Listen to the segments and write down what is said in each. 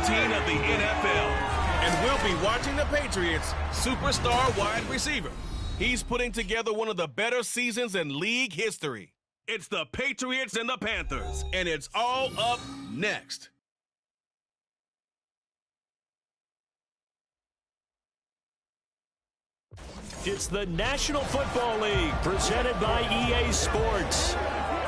routine of the NFL. And we'll be watching the Patriots' superstar wide receiver. He's putting together one of the better seasons in league history. It's the Patriots and the Panthers, and it's all up next. It's the National Football League presented by EA Sports.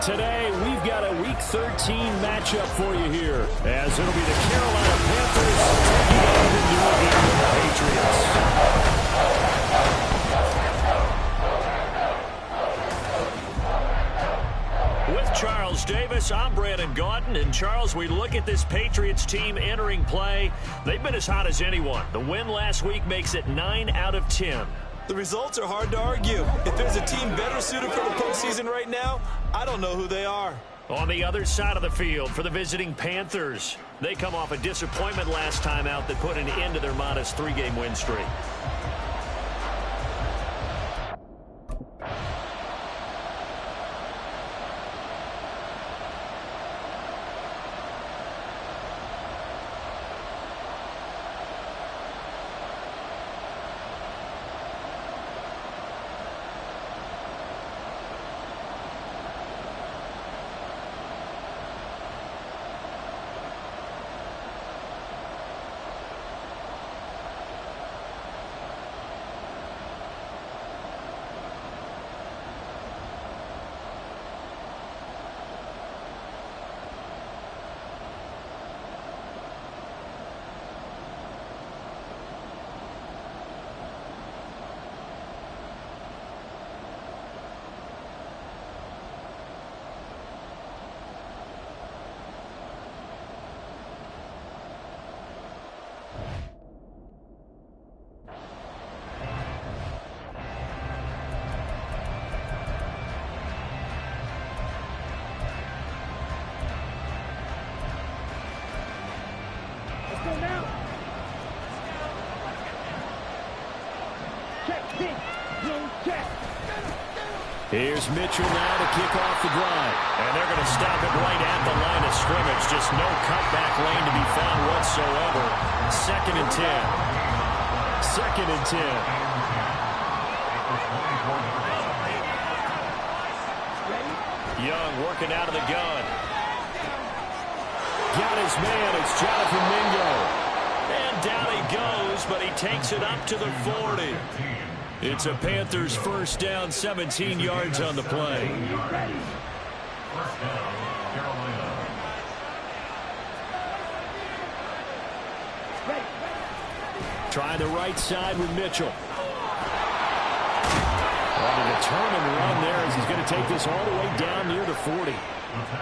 Today, we've got a Week 13 matchup for you here, as it'll be the Carolina Panthers taking on the New England Patriots. With Charles Davis, I'm Brandon Gaudin. And Charles, we look at this Patriots team entering play. They've been as hot as anyone. The win last week makes it 9 out of 10. The results are hard to argue. If there's a team better suited for the postseason right now, I don't know who they are. On the other side of the field for the visiting Panthers, they come off a disappointment last time out that put an end to their modest 3-game win streak. Here's Mitchell now to kick off the drive. And they're going to stop it right at the line of scrimmage. Just no cutback lane to be found whatsoever. 2nd and 10. 2nd and 10. Young working out of the gun. Got his man. It's Jonathan Mingo. And down he goes, but he takes it up to the 40. It's a Panthers first down, 17 yards on the play. First down, Carolina. Trying the right side with Mitchell. On a determined run there as he's going to take this all the way down near the 40.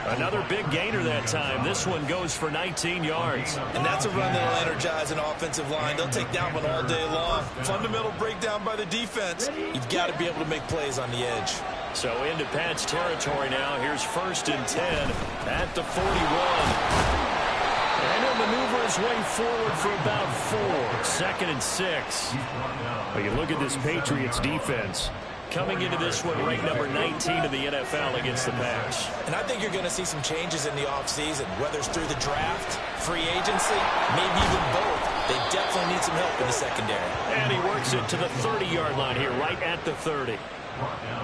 Another big gainer that time. This one goes for 19 yards. And that's a run that'll energize an offensive line. They'll take that one all day long. Fundamental breakdown by the defense. You've got to be able to make plays on the edge. So into Pat's territory now. Here's 1st and 10 at the 41. And he'll maneuver his way forward for about 4. 2nd and 6. Well, you look at this Patriots defense. Coming into this one, ranked number 19 in the NFL against the pass. And I think you're going to see some changes in the offseason, whether it's through the draft, free agency, maybe even both. They definitely need some help in the secondary. And he works it to the 30-yard line here, right at the 30.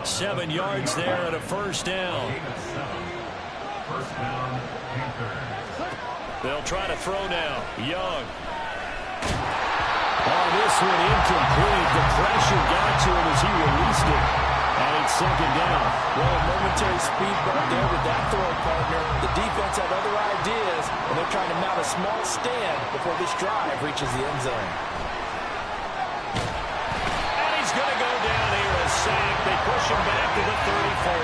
7 yards there and a first down. First down, Panthers. They'll try to throw now. Young. Oh, this one incomplete. The pressure got to him as he released it. And it's 2nd down. Well, a momentary speed bump there with that throw, partner. The defense had other ideas, and they're trying to mount a small stand before this drive reaches the end zone. And he's going to go down here as sacked. They push him back to the 34.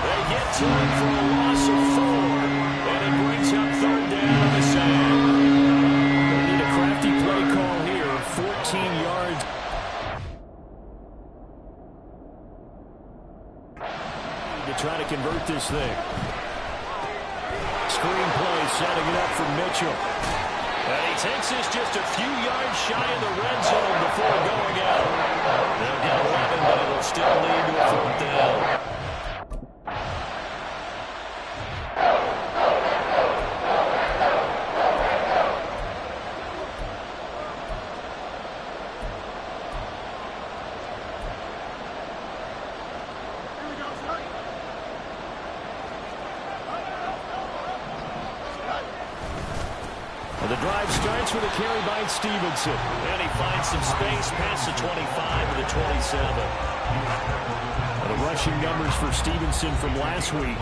They get to him for a loss of 4. And he brings up 3rd down on the sack. They need a crafty play call here. 14 yards. To try to convert this thing. Screen play setting it up for Mitchell. And he takes this just a few yards shy of the red zone before going out. They'll get 11, but it'll still lead to a 4th down. Drive starts with a carry by Stevenson. And he finds some space past the 25 to the 27. The rushing numbers for Stevenson from last week.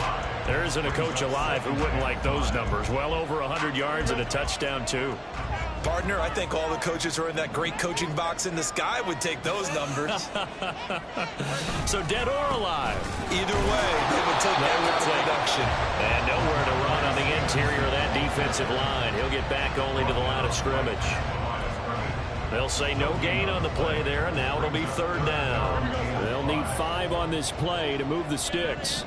There isn't a coach alive who wouldn't like those numbers. Well over 100 yards and a touchdown, too. Partner, I think all the coaches who are in that great coaching box in the sky would take those numbers. So dead or alive? Either way, they would take that kind of production. And nowhere to run on the interior of that defensive line. He'll get back only to the line of scrimmage. They'll say no gain on the play there, and now it'll be third down. They'll need 5 on this play to move the sticks.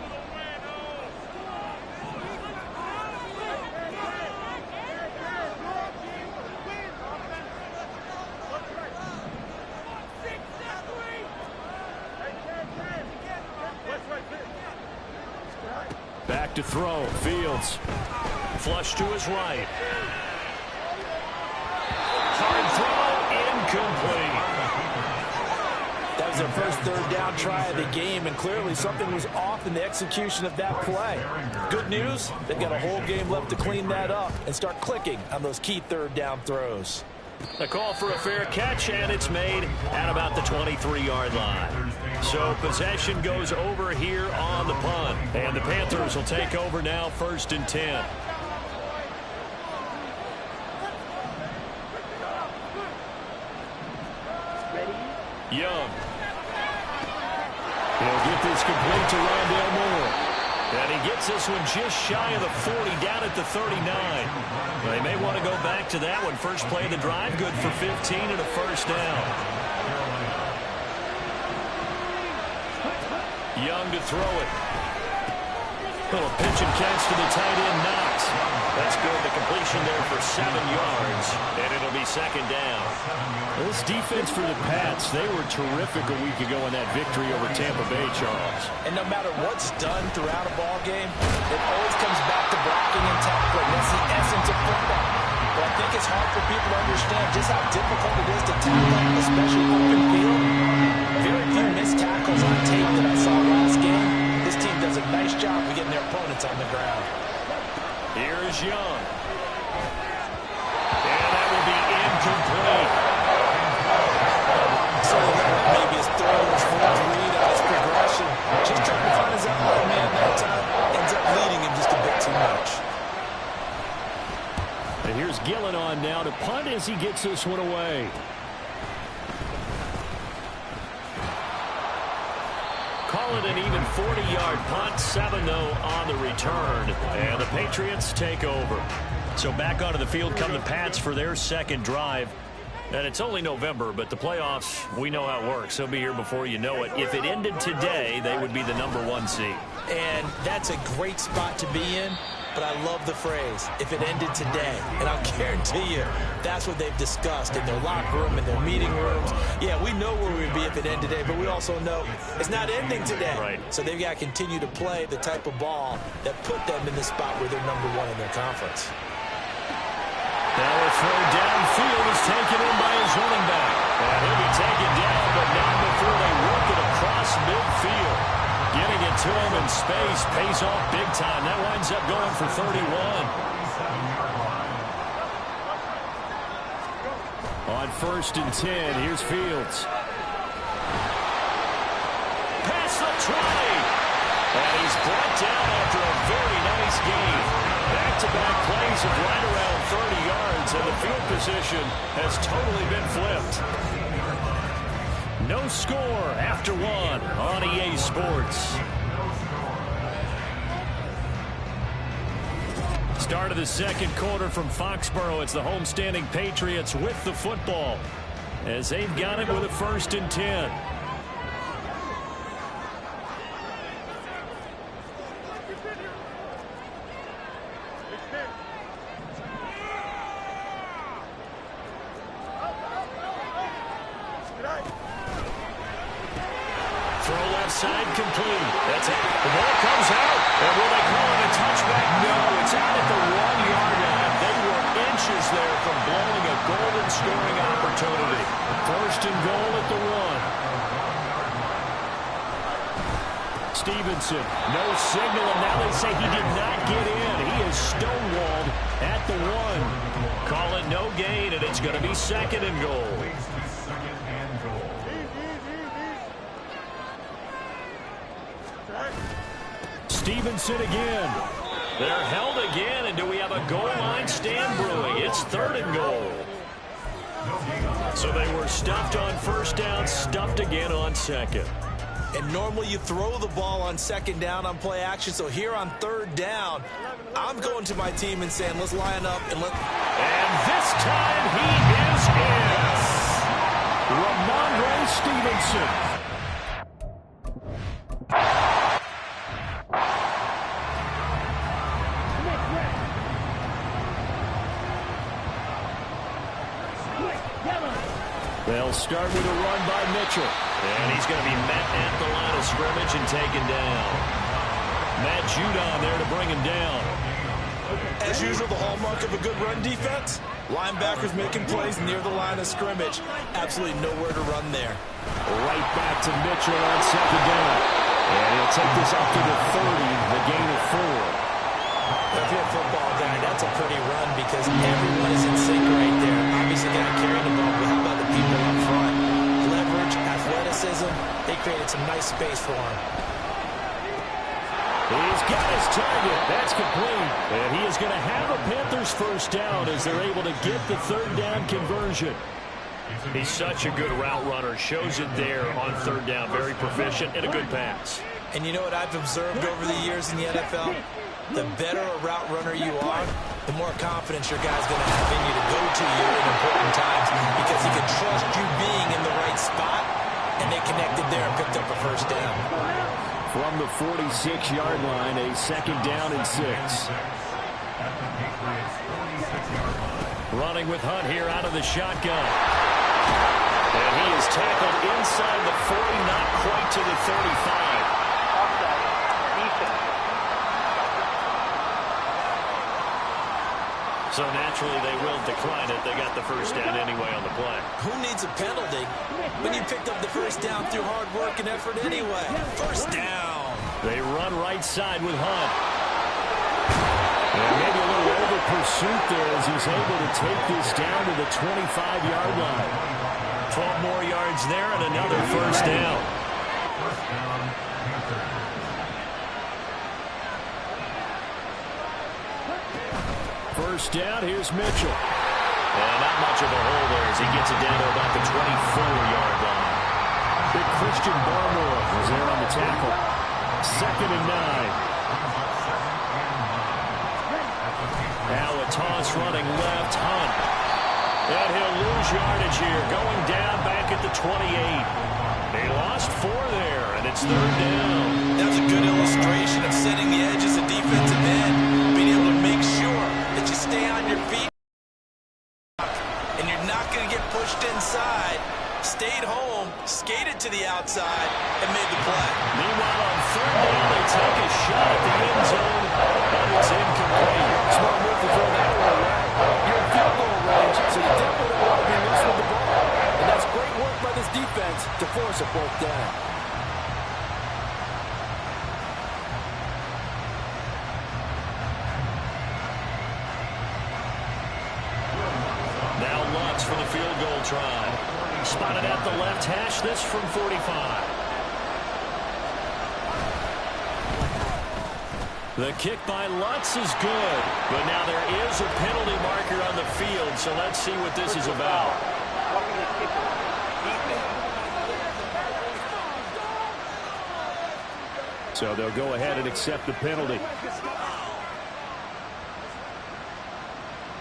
Back to throw. Fields. Flush to his right. Hard throw. Incomplete. That was their first third down try of the game, and clearly something was off in the execution of that play. Good news, they've got a whole game left to clean that up and start clicking on those key third down throws. A call for a fair catch, and it's made at about the 23-yard line. So possession goes over here on the punt, and the Panthers will take over now, 1st and 10. Young. He'll get this complete to Rondale Moore. And he gets this one just shy of the 40, down at the 39. They may want to go back to that one. First play of the drive, good for 15 and a first down. Young to throw it. Little pitch and catch to the tight end, Knox. That's good. The completion there for 7 yards, and it'll be second down. This defense for the Pats, they were terrific a week ago in that victory over Tampa Bay, Charles. And no matter what's done throughout a ball game, it always comes back to blocking and tackling. That's the essence of football. But I think it's hard for people to understand just how difficult it is to tackle, especially open field. Very few missed tackles on tape that I saw last game. This team does a nice job of getting their opponents on the ground. Here is Young. And that will be incomplete. So maybe his throw was full of read on his progression. Just trying to find his outlet man that time. Ends up leading him just a bit too much. And here's Gillen on now to punt as he gets this one away. Call it an even 40-yard punt, 7-0 on the return, and the Patriots take over. So back onto the field come the Pats for their second drive. And it's only November, but the playoffs, we know how it works. They'll be here before you know it. If it ended today, they would be the #1 seed. And that's a great spot to be in, but I love the phrase, if it ended today. And I'll guarantee you, that's what they've discussed in their locker room, in their meeting rooms. Yeah, we know where we'd be if it ended today, but we also know it's not ending today. Right. So they've got to continue to play the type of ball that put them in the spot where they're #1 in their conference. Now a throw downfield is taken in by his running back. And he'll be taken down, but not before they work it across midfield. Getting it to him in space pays off big time. That winds up going for 31. On 1st and 10, here's Fields. Pass the 20. And he's brought down after a very nice game. Back-to-back plays of right around 30 yards, and the field position has totally been flipped. No score after 1 on EA Sports. Start of the second quarter from Foxborough. It's the homestanding Patriots with the football as they've got it with a 1st and 10. Side complete. That's it. The ball comes out. And will they call it a touchback? No, it's out at the 1-yard line. They were inches there from blowing a golden scoring opportunity. 1st and goal at the 1. Stevenson, no signal, and now they say he did not get in. He is stonewalled at the 1. Call it no gain, and it's going to be 2nd and goal. Stevenson again. They're held again, and do we have a goal line stand brewing? It's 3rd and goal. So they were stuffed on 1st down, stuffed again on 2nd. And normally you throw the ball on 2nd down on play action. So here on 3rd down, I'm going to my team and saying, let's line up and let... And this time he is in. Ramondre Stevenson. They'll start with a run by Mitchell. And he's going to be met at the line of scrimmage and taken down. Matt Judon there to bring him down. As usual, the hallmark of a good run defense, linebackers making plays near the line of scrimmage. Absolutely nowhere to run there. Right back to Mitchell on 2nd down. And he'll take this up to the 30, the gain of 4. If you're a football guy, that's a pretty run because everyone is in sync right there. Obviously, got to carry the ball, but how about the people up front? Leverage, athleticism, they created some nice space for him. He's got his target. That's complete. And he is going to have a Panthers 1st down as they're able to get the 3rd down conversion. He's such a good route runner. Shows it there on 3rd down. Very proficient and a good pass. And you know what I've observed over the years in the NFL? The better a route runner you are, the more confidence your guy's going to have in you to go to you in important times because he can trust you being in the right spot, and they connected there and picked up a 1st down. From the 46-yard line, a 2nd down and 6. Running with Hunt here out of the shotgun. And he is tackled inside the 40, not quite to the 35. So naturally, they will decline it. They got the 1st down anyway on the play. Who needs a penalty when you picked up the 1st down through hard work and effort anyway? 1st down. They run right side with Hunt. And maybe a little over pursuit there as he's able to take this down to the 25-yard line. 12 more yards there and another 1st down. 1st down, Panthers. First down, here's Mitchell. And not much of a hole there as he gets it down to about the 24-yard line. Big Christian Barmore was there on the tackle. 2nd and 9. Now a toss running left, Hunt. And he'll lose yardage here, going down back at the 28. They lost 4 there, and it's 3rd down. That was a good illustration of setting the edge as a defensive end, being able to make sure that you stay on your feet and you're not going to get pushed inside. Stayed home, skated to the outside, and made the play. Meanwhile, on 3rd down, they take a shot at the end zone, but it's incomplete. Smart move to throw that one away. You're in field goal range, so you definitely want to be loose with the ball. And that's great work by this defense to force a 4th down. Now Lutz for the field goal try. Spotted at the left hash, this from 45. The kick by Lutz is good, but now there is a penalty marker on the field, so let's see what this is about. So they'll go ahead and accept the penalty.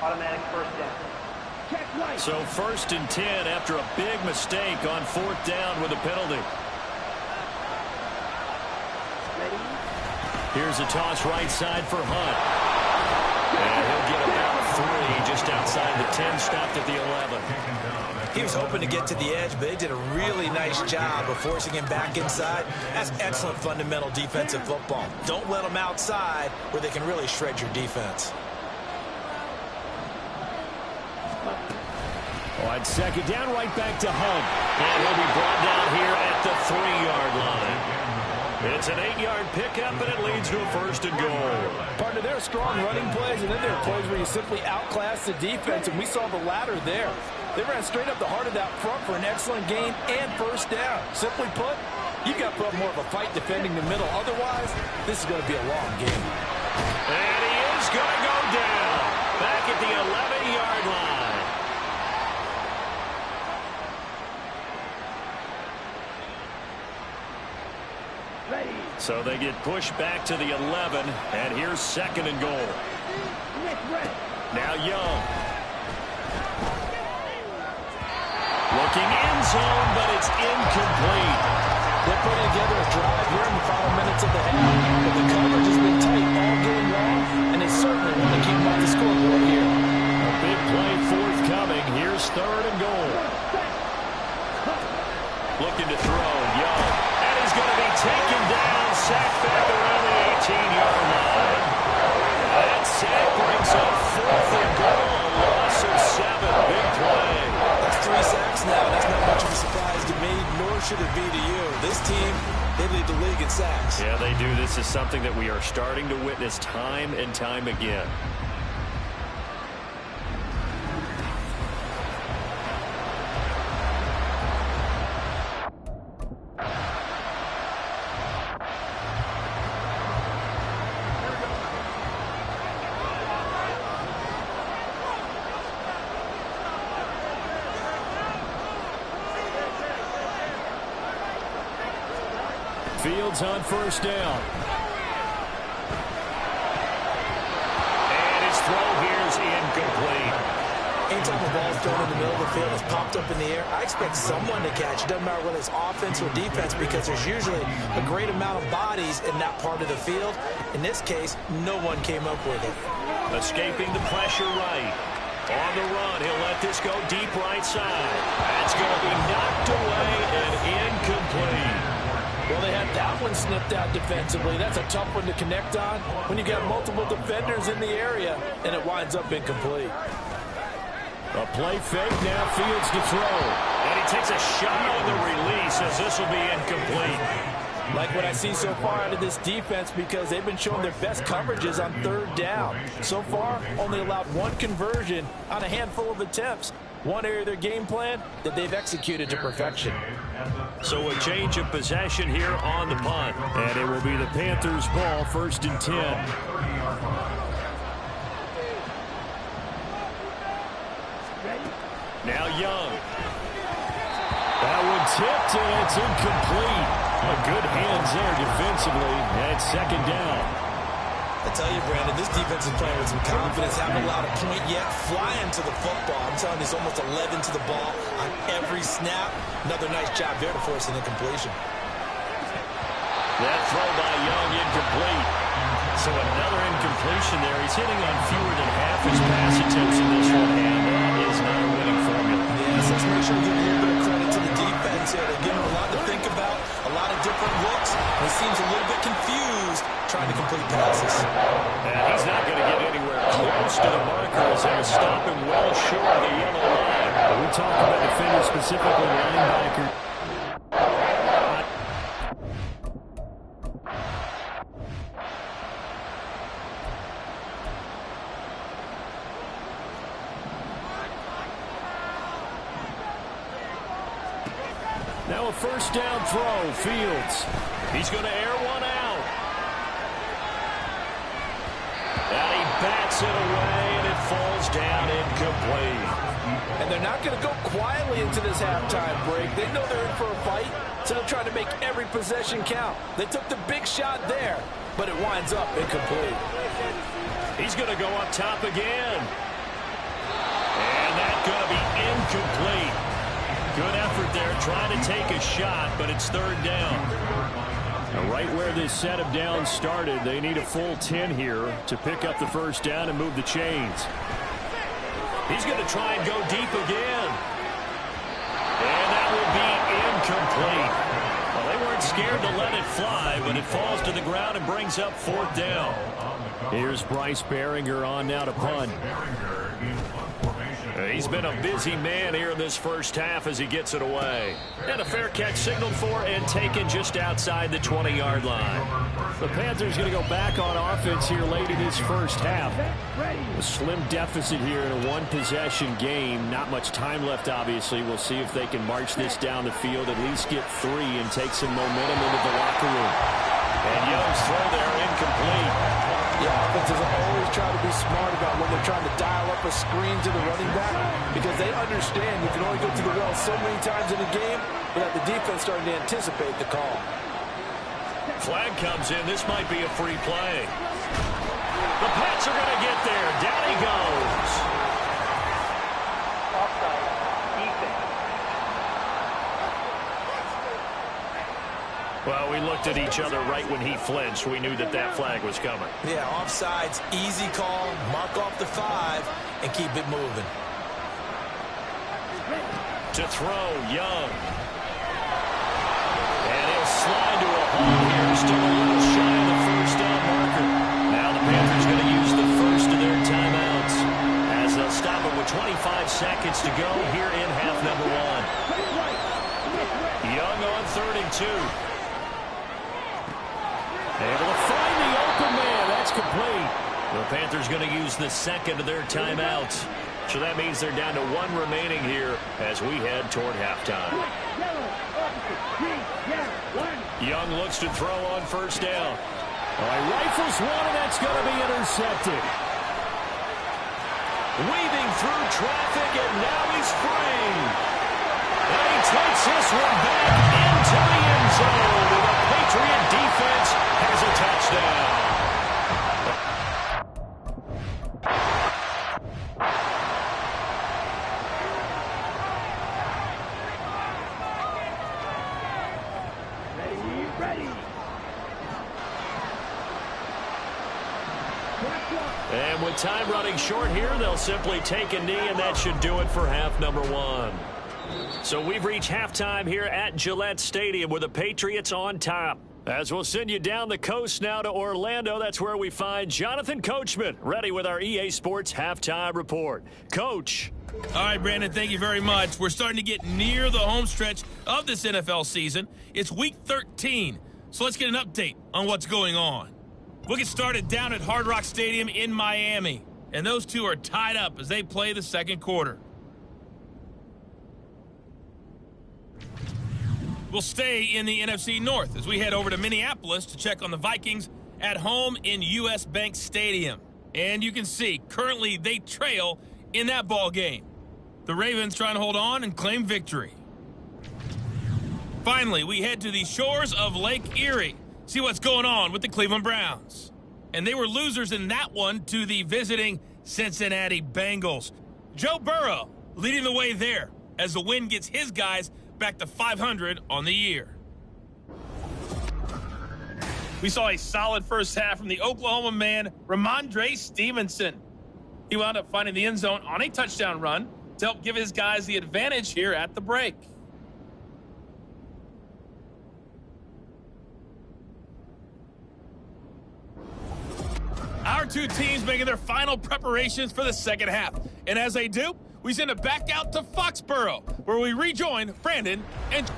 Automatic 1st down. So 1st and 10 after a big mistake on 4th down with a penalty. Here's a toss right side for Hunt. And he'll get about 3 just outside the 10, stopped at the 11. He was hoping to get to the edge, but they did a really nice job of forcing him back inside. That's excellent fundamental defensive football. Don't let them outside where they can really shred your defense. On 2nd down, right back to Hunt. And he'll be brought down here at the 3-yard line. It's an 8-yard pickup, and it leads to a 1st and goal. Partner, there are strong running plays, and then there are plays where you simply outclass the defense, and we saw the latter there. They ran straight up the heart of that front for an excellent gain and 1st down. Simply put, you've got to put up more of a fight defending the middle. Otherwise, this is going to be a long game. And he is going to go down back at the 11-yard line. So they get pushed back to the 11, and here's 2nd and goal. Now Young. Looking end zone, but it's incomplete. They're putting together a drive here in the final minutes of the half, but the coverage has been tight all game long, and they certainly want to keep them off the scoreboard here. A big play forthcoming. Here's 3rd and goal. Looking to throw, Young. And he's going to be taken down, sacked back around the 18-yard line. That sack brings up 4th and goal, a loss of 7. Big play. That's 3 sacks now. That's not much of a surprise to me, nor should it be to you. This team, they lead the league in sacks. Yeah, they do. This is something that we are starting to witness time and time again. Fields on 1st down. And his throw here is incomplete. Anytime a ball is thrown in the middle of the field, it's popped up in the air, I expect someone to catch. It doesn't matter whether it's offense or defense, because there's usually a great amount of bodies in that part of the field. In this case, no one came up with it. Escaping the pressure right. On the run, he'll let this go deep right side. That's going to be knocked away and incomplete. Well, they had that one snipped out defensively. That's a tough one to connect on when you got multiple defenders in the area, and it winds up incomplete. A play fake, now Fields to throw. And he takes a shot on the release as this will be incomplete. Like what I see so far out of this defense, because they've been showing their best coverages on 3rd down. So far, only allowed 1 conversion on a handful of attempts. One area of their game plan that they've executed to perfection. So a change of possession here on the punt. And it will be the Panthers' ball, 1st and 10. Now Young. That one tipped, and it's incomplete. Good hands there defensively. And 2nd down. I tell you, Brandon, this defense is playing with some confidence. Haven't allowed a point yet. Flying to the football. I'm telling you, it's almost 11 to the ball on every snap. Another nice job there to force an incompletion. That throw by Young incomplete. So another incompletion there. He's hitting on fewer than half his pass attempts in this one, and that is not a winning formula. Yes, let's make sure we give a little bit of credit to the defense here. They're giving him a lot to think about, a lot of different looks. And he seems a little bit confused trying to complete passes. And he's not going to get anywhere close to the marker as they stop him well short of the yellow line. But we talk about defenders, specifically linebacker. Now a 1st down throw, Fields. He's going to air one out. And he bats it away, and it falls down incomplete. And they're not going to go quietly into this halftime break. They know they're in for a fight, so they're trying to make every possession count. They took the big shot there, but it winds up incomplete. He's going to go up top again. And that's going to be incomplete. Good effort there, trying to take a shot, but it's 3rd down. Now right where this set of downs started, they need a full 10 here to pick up the 1st down and move the chains. He's going to try and go deep again. And that will be incomplete. Well, they weren't scared to let it fly, but it falls to the ground and brings up 4th down. Here's Bryce Behringer on now to punt. He's been a busy man here in this first half as he gets it away. And a fair catch signaled for and taken just outside the 20-yard line. The Panthers going to go back on offense here late in this first half. A slim deficit here in a one-possession game. Not much time left, obviously. We'll see if they can march this down the field, at least get 3 and take some momentum into the locker room. And Young's throw there incomplete. Yeah, offenses always try to be smart about when they're trying to dial up a screen to the running back because they understand you can only go to the well so many times in a game without the defense starting to anticipate the call. Flag comes in. This might be a free play. The Pats are going to get there. Down he goes. Offside. Defense. Well, we looked at each other right when he flinched. We knew that that flag was coming. Yeah, offsides, easy call, mark off the 5, and keep it moving. To throw, Young. And he'll slide to a hole here. Still a little shy of the first down marker. Now the Panthers going to use the first of their timeouts as they'll stop it with 25 seconds to go here in half number 1. Young on 3rd and 2. Able to find the open man. That's complete. The Panthers going to use the second of their timeouts. So that means they're down to 1 remaining here as we head toward halftime. Young looks to throw on first down. He rifles one, and that's going to be intercepted. Weaving through traffic, and now he's free. And he takes this one back into the end zone. The Patriot defense has a touchdown. Ready. And with time running short here, they'll simply take a knee, and that should do it for half number 1. So we've reached halftime here at Gillette Stadium with the Patriots on top. As we'll send you down the coast now to Orlando, that's where we find Jonathan Coachman, ready with our EA Sports Halftime Report. Coach. All right, Brandon, thank you very much. We're starting to get near the home stretch of this NFL season. It's Week 13, so let's get an update on what's going on. We'll get started down at Hard Rock Stadium in Miami, and those two are tied up as they play the second quarter. We'll stay in the NFC North as we head over to Minneapolis to check on the Vikings at home in US Bank Stadium. And you can see, currently they trail in that ball game. The Ravens trying to hold on and claim victory. Finally, we head to the shores of Lake Erie. See what's going on with the Cleveland Browns. And they were losers in that one to the visiting Cincinnati Bengals. Joe Burrow leading the way there as the win gets his guys back to 500 on the year. We saw a solid first half from the Oklahoma man, Ramondre Stevenson. He wound up finding the end zone on a touchdown run to help give his guys the advantage here at the break. Our two teams making their final preparations for the second half. And as they do, we send it back out to Foxborough, where we rejoin Brandon and...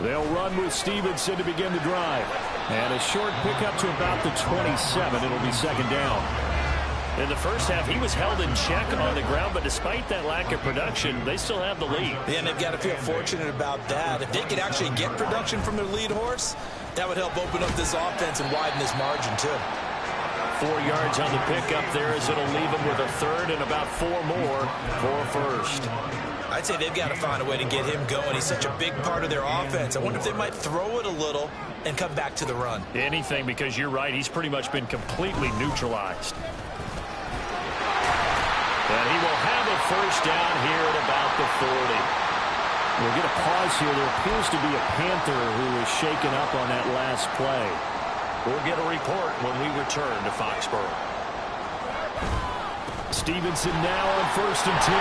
They'll run with Stevenson to begin the drive. And a short pickup to about the 27. It'll be second down. In the first half, he was held in check on the ground, but despite that lack of production, they still have the lead. Yeah, and they've got to feel fortunate about that. If they could actually get production from their lead horse, that would help open up this offense and widen this margin, too. 4 yards on the pickup there as it'll leave him with a third and about 4 more for first. I'd say they've got to find a way to get him going. He's such a big part of their offense. I wonder if they might throw it a little and come back to the run. Anything, because you're right, he's pretty much been completely neutralized. And he will have a first down here at about the 40. We'll get a pause here. There appears to be a Panther who was shaken up on that last play. We'll get a report when we return to Foxborough. Stevenson now on 1st and 10.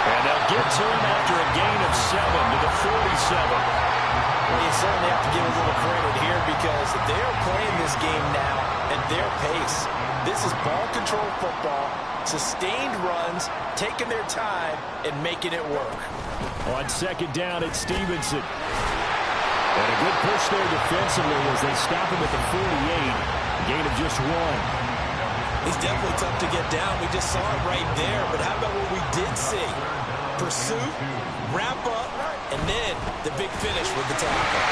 And they'll get to him after a gain of 7 to the 47. Well, you certainly have to give a little credit here because they are playing this game now at their pace. This is ball control football, sustained runs, taking their time, and making it work. On second down, it's Stevenson. And a good push there defensively as they stop him at the 48. Gain of just 1. He's definitely tough to get down. We just saw it right there. But how about what we did see? Pursuit, wrap up, and then the big finish with the tackle.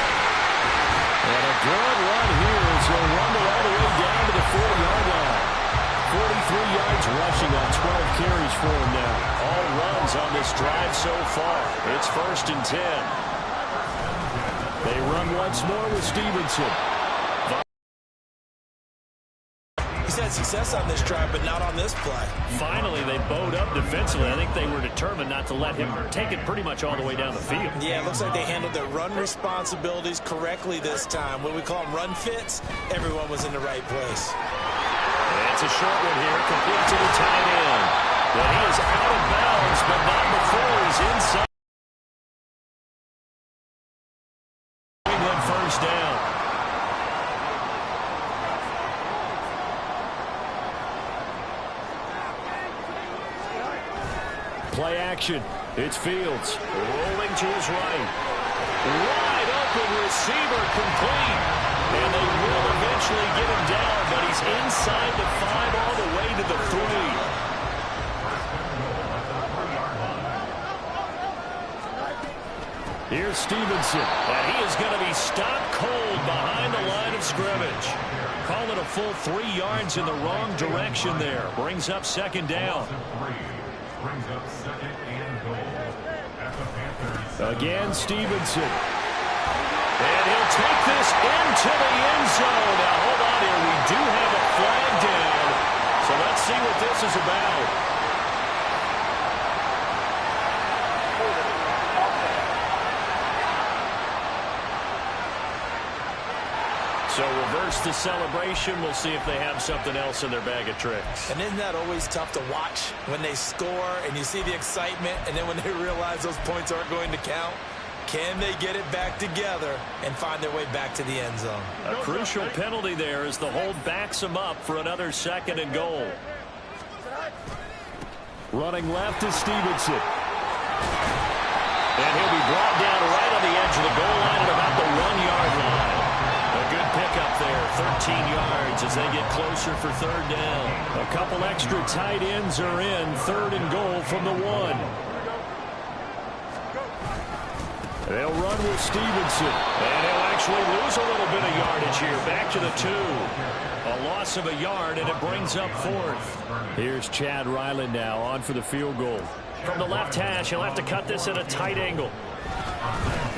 And a good run here as he'll rumble all the way down to the 40-yard line. 43 yards rushing on 12 carries for him now. All runs on this drive so far. It's 1st and 10. They run once more with Stevenson. He's had success on this drive, but not on this play. Finally, they bowed up defensively. I think they were determined not to let him take it pretty much all the way down the field. Yeah, it looks like they handled their run responsibilities correctly this time. What we call them run fits, everyone was in the right place. It's a short one here, complete to the tight end. But he is out of bounds, but not before he's inside. England first down. Play action. It's Fields. Rolling to his right. Wide open receiver complete. And they will eventually get him down, but he's inside the 5 all the way to the 3. Here's Stevenson. And he is going to be stopped cold behind the line of scrimmage. Call it a full 3 yards in the wrong direction there. Brings up 2nd down. Brings up 2nd and goal at the Panthers. Again, Stevenson. And he'll take this into the end zone. Now, hold on here. We do have a flag down. So let's see what this is about. So reverse the celebration. We'll see if they have something else in their bag of tricks. And isn't that always tough to watch when they score and you see the excitement and then when they realize those points aren't going to count? Can they get it back together and find their way back to the end zone? A crucial penalty there as the hold backs him up for another 2nd and goal. Running left is Stevenson. And he'll be brought down right on the edge of the goal line at about the 1-yard line. A good pickup there, 13 yards as they get closer for 3rd down. A couple extra tight ends are in, 3rd and goal from the 1. They'll run with Stevenson. And he'll actually lose a little bit of yardage here. Back to the 2. A loss of a yard, and it brings up 4th. Here's Chad Ryland now on for the field goal. From the left hash, he'll have to cut this at a tight angle.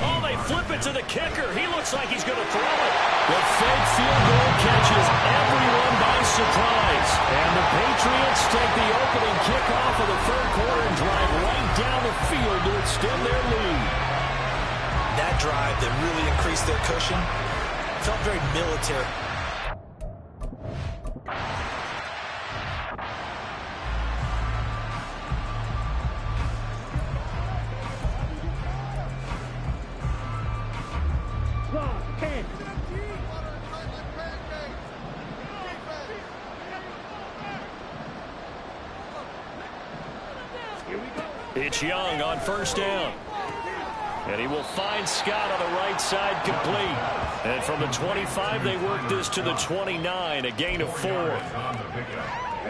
Oh, they flip it to the kicker. He looks like he's going to throw it. The fake field goal catches everyone by surprise. And the Patriots take the opening kickoff of the 3rd quarter and drive right down the field to extend their lead. That drive that really increased their cushion felt very military. It's Young on 1st down. And he will find Scott on the right side complete. And from the 25, they work this to the 29, a gain of 4.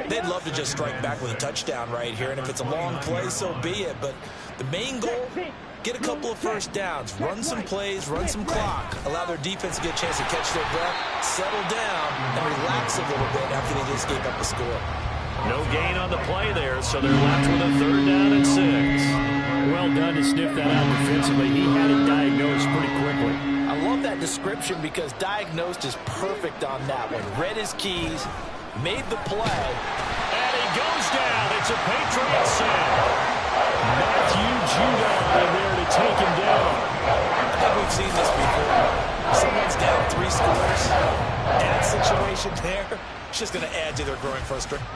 They'd love to just strike back with a touchdown right here, and if it's a long play, so be it. But the main goal, get a couple of 1st downs, run some plays, run some clock, allow their defense to get a chance to catch their breath, settle down, and relax a little bit after they just gave up the score. No gain on the play there, so they're left with a 3rd down and 6. Well done to sniff that out defensively. He had it diagnosed pretty quickly. I love that description because diagnosed is perfect on that one. Read his keys, made the play. And he goes down. It's a Patriot sack. Matthew Judon there to take him down. I think we've seen this before. Someone's down 3 scores. That situation there, it's just going to add to their growing frustration.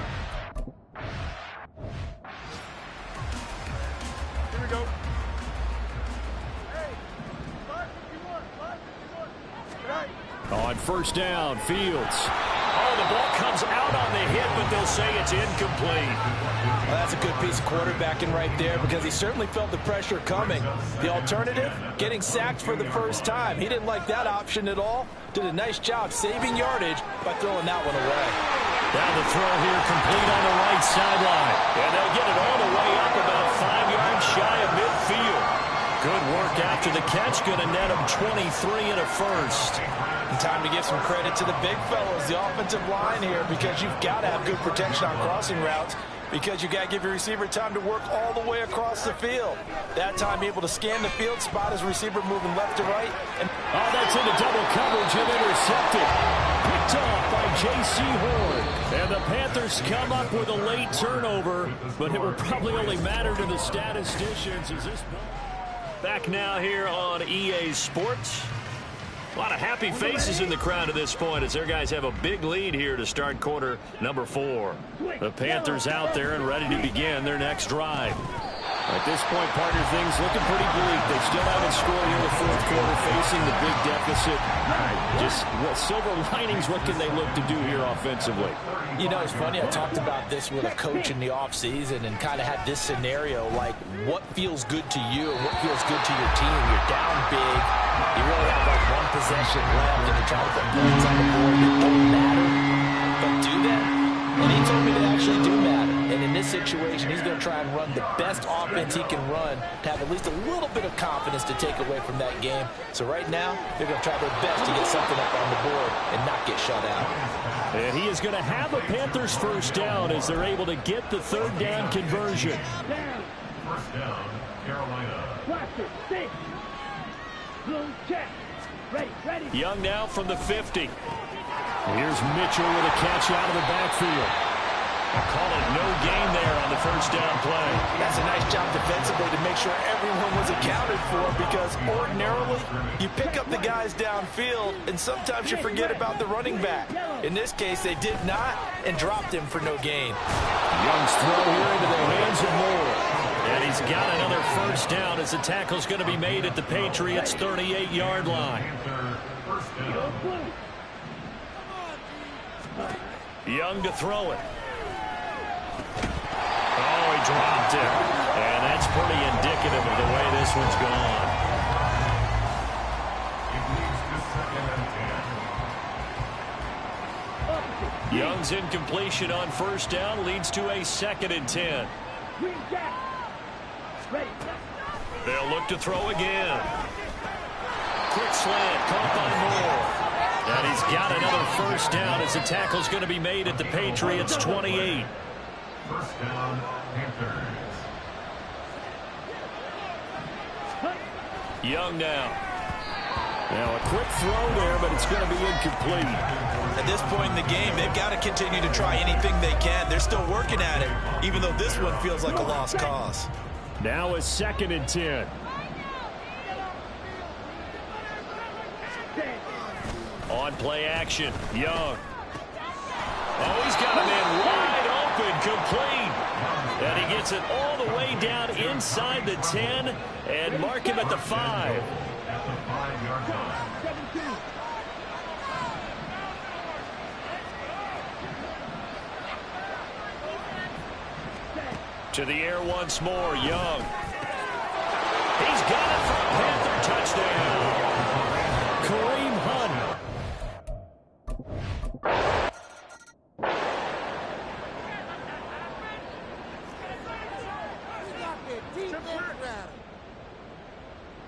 On first down, Fields. Oh, the ball comes out on the hit, but they'll say it's incomplete. Well, that's a good piece of quarterbacking right there because he certainly felt the pressure coming. The alternative, getting sacked for the first time. He didn't like that option at all. Did a nice job saving yardage by throwing that one away. Down the throw here, complete on the right sideline. And they'll get it all the way up about 5 yards shy of midfield. Good work after the catch. Going to net him 23 and a first. And time to give some credit to the big fellas, the offensive line here, because you've got to have good protection on crossing routes because you got to give your receiver time to work all the way across the field. That time able to scan the field, spot his receiver moving left to right. And oh, that's into double coverage and intercepted. Picked off by J.C. Horn. And the Panthers come up with a late turnover, but it will probably only matter to the statisticians as this back now here on EA Sports. A lot of happy faces in the crowd at this point as their guys have a big lead here to start quarter number 4. The Panthers out there and ready to begin their next drive. At this point, partner, things looking pretty bleak. They still haven't scored here in the fourth quarter, facing the big deficit. Just what silver linings, what can they look to do here offensively? you know, it's funny, I talked about this with a coach in the offseason and kind of had this scenario, like what feels good to you and what feels good to your team. You're down big. You really have like one possession left and you're trying to put points on the board that don't matter, but do that. And he told me they actually do matter. And in this situation, he's going to try and run the best offense he can run to have at least a little bit of confidence to take away from that game. So right now, they're going to try their best to get something up on the board and not get shut out. And he is going to have a Panthers first down as they're able to get the third down conversion. First down, Carolina. Young now from the 50. Here's Mitchell with a catch out of the backfield. Call it no gain there on the first down play. That's a nice job defensively to make sure everyone was accounted for, because ordinarily you pick up the guys downfield and sometimes you forget about the running back. In this case, they did not and dropped him for no gain. Young's throw here into the hands of Moore. And he's got another first down as the tackle's going to be made at the Patriots' 38-yard line. First down. Young to throw it. Oh, he dropped it. And that's pretty indicative of the way this one's gone. It leads to second and 10. Young's incompletion on first down leads to a 2nd and 10. They'll look to throw again. Quick slant caught by Moore. And he's got another first down as the tackle's going to be made at the Patriots' 28. First down, Panthers. Young now. Now a quick throw there, but it's going to be incomplete. At this point in the game, they've got to continue to try anything they can. They're still working at it, even though this one feels like a lost cause. Now a 2nd and 10. On play action, Young. Oh, he's got a man wide open, complete. And he gets it all the way down inside the 10 and mark him at the 5. At the 5-yard line. To the air once more, Young. He's got it for a Panther touchdown. Kareem Hunt.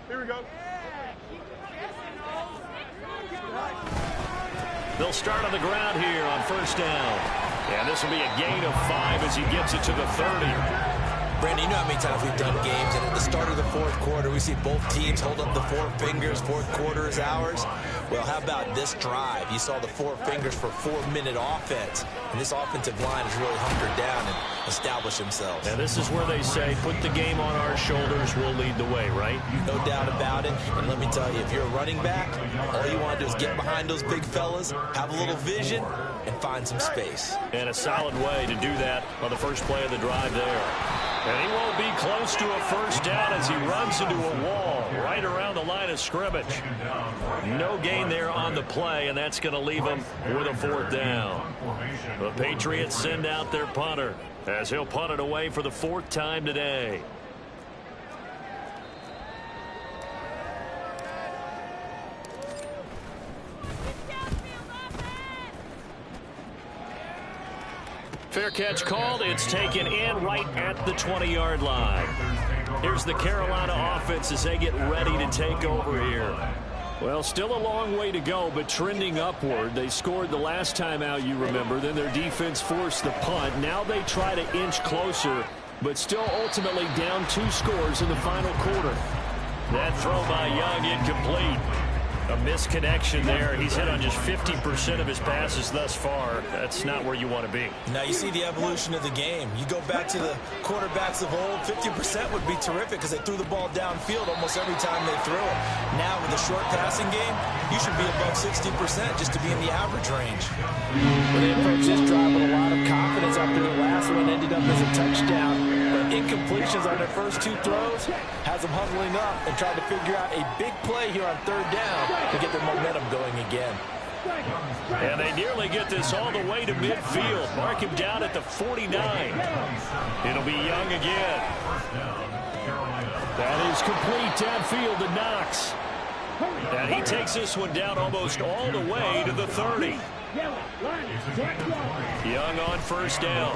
Here we go. They'll start on the ground here on first down. And this will be a gain of 5 as he gets it to the 30. Brandon, you know how many times we've done games, and at the start of the fourth quarter, we see both teams hold up the 4 fingers, fourth quarter is ours. Well, how about this drive? You saw the 4 fingers for 4-minute offense, and this offensive line has really hunkered down and established themselves. And this is where they say, put the game on our shoulders, we'll lead the way, right? No doubt about it, and let me tell you, if you're a running back, all you want to do is get behind those big fellas, have a little vision, and find some space. And a solid way to do that on the first play of the drive there. And he won't be close to a first down as he runs into a wall right around the line of scrimmage. No gain there on the play, and that's going to leave him with a fourth down. The Patriots send out their punter as he'll punt it away for the fourth time today. Fair catch called. It's taken in right at the 20-yard line. Here's the Carolina offense as they get ready to take over here. Well, still a long way to go, but trending upward. They scored the last time out, you remember. Then their defense forced the punt. Now they try to inch closer, but still ultimately down 2 scores in the final quarter. That throw by Young incomplete. A misconnection there. He's hit on just 50% of his passes thus far. That's not where you want to be. Now you see the evolution of the game. You go back to the quarterbacks of old, 50% would be terrific because they threw the ball downfield almost every time they threw it. Now with the short passing game, you should be above 60% just to be in the average range. Well, they approached this drive with a lot of confidence after the last one ended up as a touchdown. But incompletions on their first 2 throws has them huddling up and trying to figure out a big play here on third down to get their momentum going again. And they nearly get this all the way to midfield. Mark him down at the 49. It'll be Young again. That is complete downfield to Knox. And he takes this one down almost all the way to the 30. Young on first down.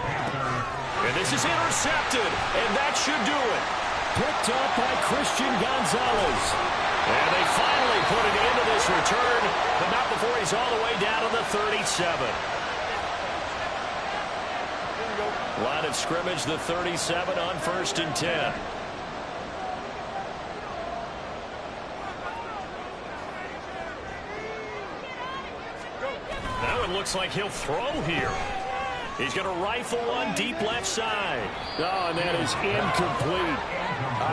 And this is intercepted, and that should do it. Picked up by Christian Gonzalez. And they finally put an end to this return, but not before he's all the way down to the 37. Line of scrimmage, the 37 on 1st and 10. Now it looks like he'll throw here. He's going to rifle one deep left side. Oh, and that is incomplete.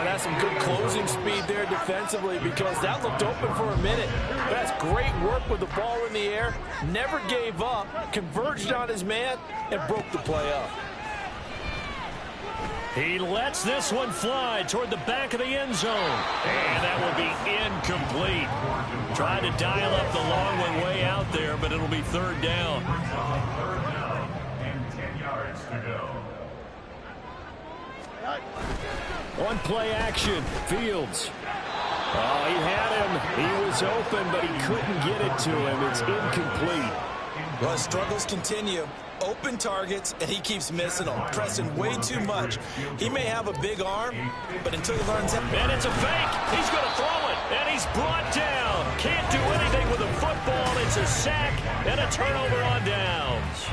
That's some good closing speed there defensively because that looked open for a minute. That's great work with the ball in the air. Never gave up, converged on his man, and broke the play up. He lets this one fly toward the back of the end zone. And that will be incomplete. Tried to dial up the long one way out there, but it'll be third down. Third down and 10 yards to go. On play action, Fields. Oh, he had him. He was open, but he couldn't get it to him. It's incomplete. Well, his struggles continue. Open targets, and he keeps missing them, pressing way too much. He may have a big arm, but until he learns that... And it's a fake. He's going to throw it, and he's brought down. Can't do anything with a football. It's a sack and a turnover on downs.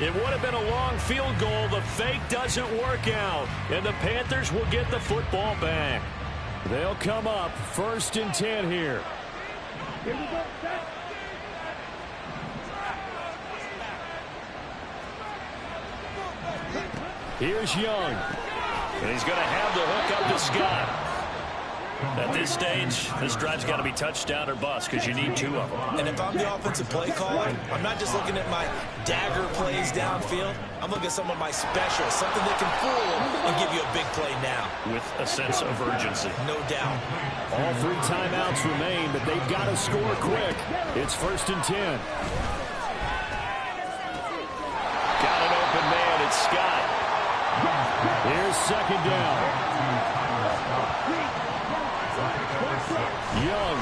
It would have been a long field goal. The fake doesn't work out, and the Panthers will get the football back. They'll come up 1st and 10 here. Here's Young. And he's going to have the hook up to Scott. At this stage, this drive's got to be touchdown or bust because you need 2 of them. And if I'm the offensive play caller, I'm not just looking at my dagger plays downfield. I'm looking at some of my specials, something that can fool them and give you a big play now. With a sense of urgency. No doubt. All 3 timeouts remain, but they've got to score quick. It's 1st and 10. Got an open man. It's Scott. Here's 2nd down. Young.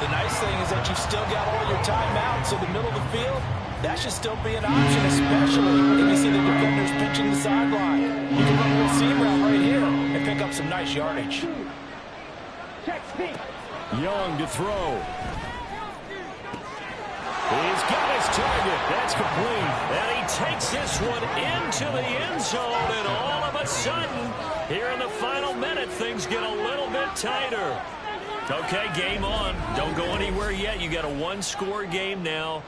The nice thing is that you've still got all your timeouts, so the middle of the field, that should still be an option, especially if you see the defenders pitching the sideline. You can run a little seam route right here and pick up some nice yardage. Young to throw. He's got his target. That's complete. And he takes this one into the end zone, and all of a sudden, here in the final minute, things get a little bit tighter. Okay, game on. Don't go anywhere yet. You got a 1-score game now.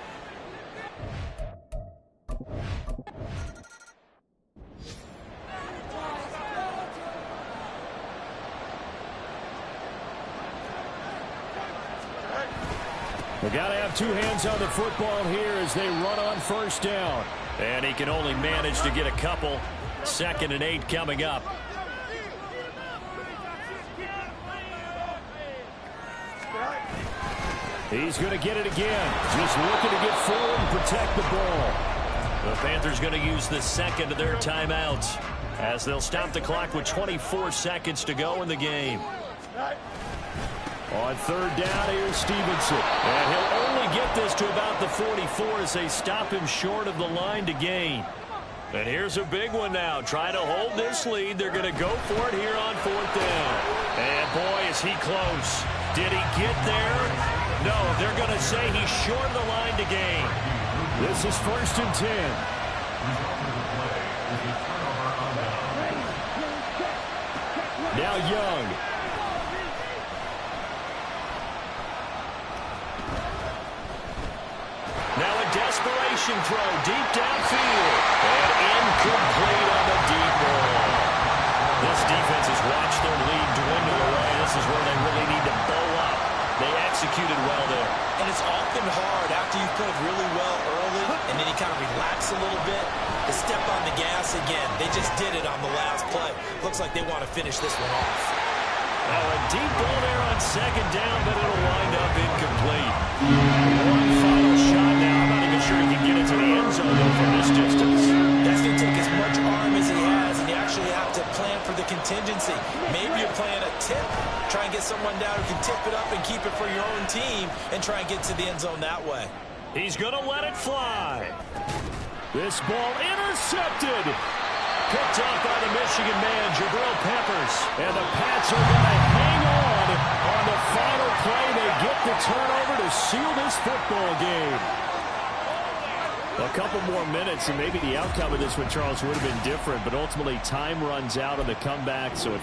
We've got to have 2 hands on the football here as they run on 1st down. And he can only manage to get a couple. 2nd and 8 coming up. He's going to get it again. Just looking to get forward and protect the ball. The Panthers going to use the 2nd of their timeouts as they'll stop the clock with 24 seconds to go in the game. On 3rd down, here's Stevenson. And he'll only get this to about the 44 as they stop him short of the line to gain. And here's a big one now. Trying to hold this lead. They're going to go for it here on 4th down. And boy, is he close. Did he get there? No, they're going to say he's short of the line to gain. This is 1st and 10. Now Young. Now a desperation throw deep downfield. And incomplete on the deep ball. This defense has watched their lead dwindle away. This is where they really need to bow up. They executed well there. And it's often hard after you played really well early and then you kind of relax a little bit to step on the gas again. They just did it on the last play. Looks like they want to finish this one off. Now a deep ball there on 2nd down, but it'll wind up incomplete. One final shot now. I'm not even sure he can get it to the end zone though from this distance. That's going to take as much arm as he has, and you actually have to plan for the contingency. Maybe you're playing a tip. Try and get someone down who can tip it up and keep it for your own team and try and get to the end zone that way. He's going to let it fly. This ball intercepted. Picked up by the Michigan man, Jabril Peppers. And the Pats are going to hang on the final play. They get the turnover to seal this football game. A couple more minutes, and maybe the outcome of this one, Charles, would have been different. But ultimately, time runs out on the comeback, so it